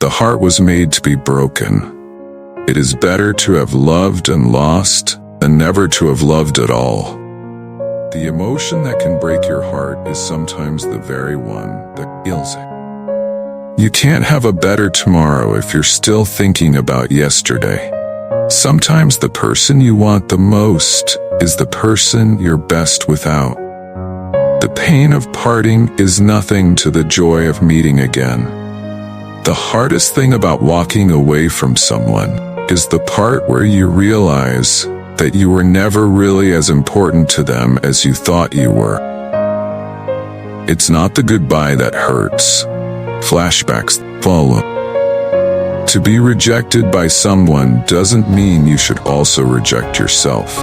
The heart was made to be broken. It is better to have loved and lost than never to have loved at all. The emotion that can break your heart is sometimes the very one that heals it. You can't have a better tomorrow if you're still thinking about yesterday. Sometimes the person you want the most is the person you're best without. The pain of parting is nothing to the joy of meeting again. The hardest thing about walking away from someone is the part where you realize that you were never really as important to them as you thought you were. It's not the goodbye that hurts. Flashbacks follow. To be rejected by someone doesn't mean you should also reject yourself.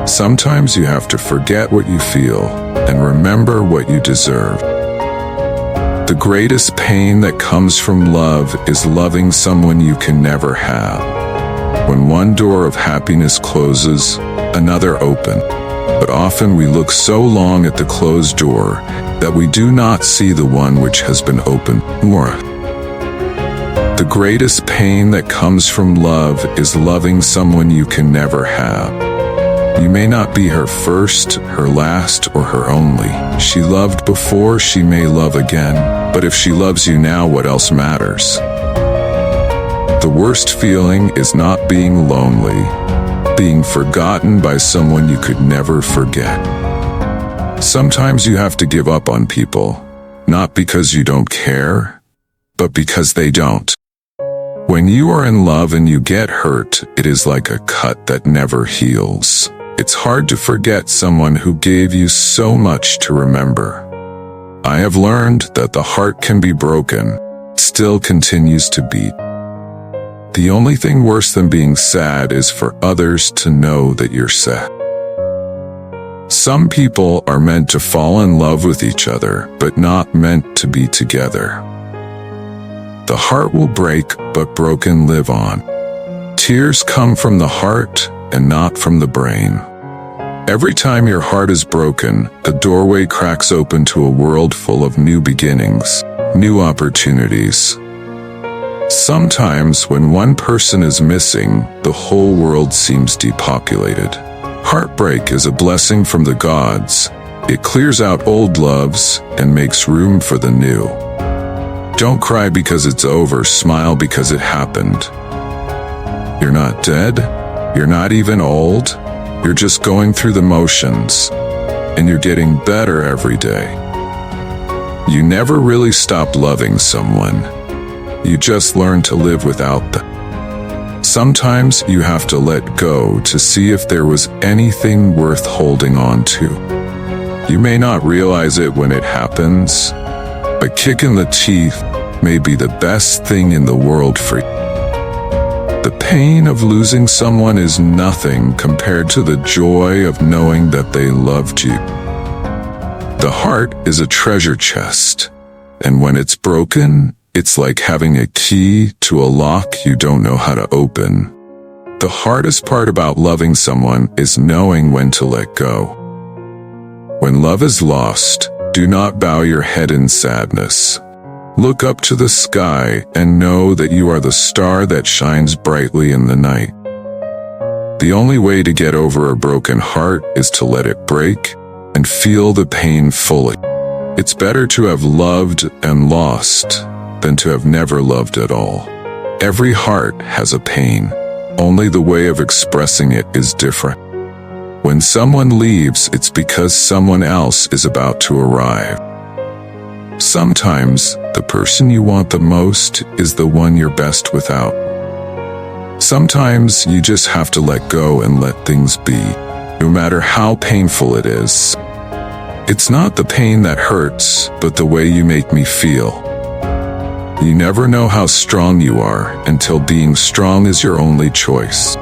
Sometimes you have to forget what you feel and remember what you deserve. The greatest pain that comes from love is loving someone you can never have. When one door of happiness closes, another opens. But often we look so long at the closed door that we do not see the one which has been opened more. The greatest pain that comes from love is loving someone you can never have. You may not be her first, her last, or her only. She loved before, she may love again, but if she loves you now, what else matters? The worst feeling is not being lonely, being forgotten by someone you could never forget. Sometimes you have to give up on people, not because you don't care, but because they don't. When you are in love and you get hurt, it is like a cut that never heals. It's hard to forget someone who gave you so much to remember. I have learned that the heart can be broken, it still continues to beat. The only thing worse than being sad is for others to know that you're sad. Some people are meant to fall in love with each other, but not meant to be together. The heart will break, but broken live on. Tears come from the heart and not from the brain. Every time your heart is broken, a doorway cracks open to a world full of new beginnings, new opportunities. Sometimes when one person is missing, the whole world seems depopulated. Heartbreak is a blessing from the gods. It clears out old loves and makes room for the new. Don't cry because it's over, smile because it happened. You're not dead, you're not even old, you're just going through the motions, and you're getting better every day. You never really stop loving someone. You just learn to live without them. Sometimes you have to let go to see if there was anything worth holding on to. You may not realize it when it happens, a kick in the teeth may be the best thing in the world for you. The pain of losing someone is nothing compared to the joy of knowing that they loved you. The heart is a treasure chest, and when it's broken, it's like having a key to a lock you don't know how to open. The hardest part about loving someone is knowing when to let go. When love is lost, do not bow your head in sadness. Look up to the sky and know that you are the star that shines brightly in the night. The only way to get over a broken heart is to let it break and feel the pain fully. It's better to have loved and lost than to have never loved at all. Every heart has a pain, only the way of expressing it is different. When someone leaves, it's because someone else is about to arrive. Sometimes, the person you want the most is the one you're best without. Sometimes, you just have to let go and let things be, no matter how painful it is. It's not the pain that hurts, but the way you make me feel. You never know how strong you are until being strong is your only choice.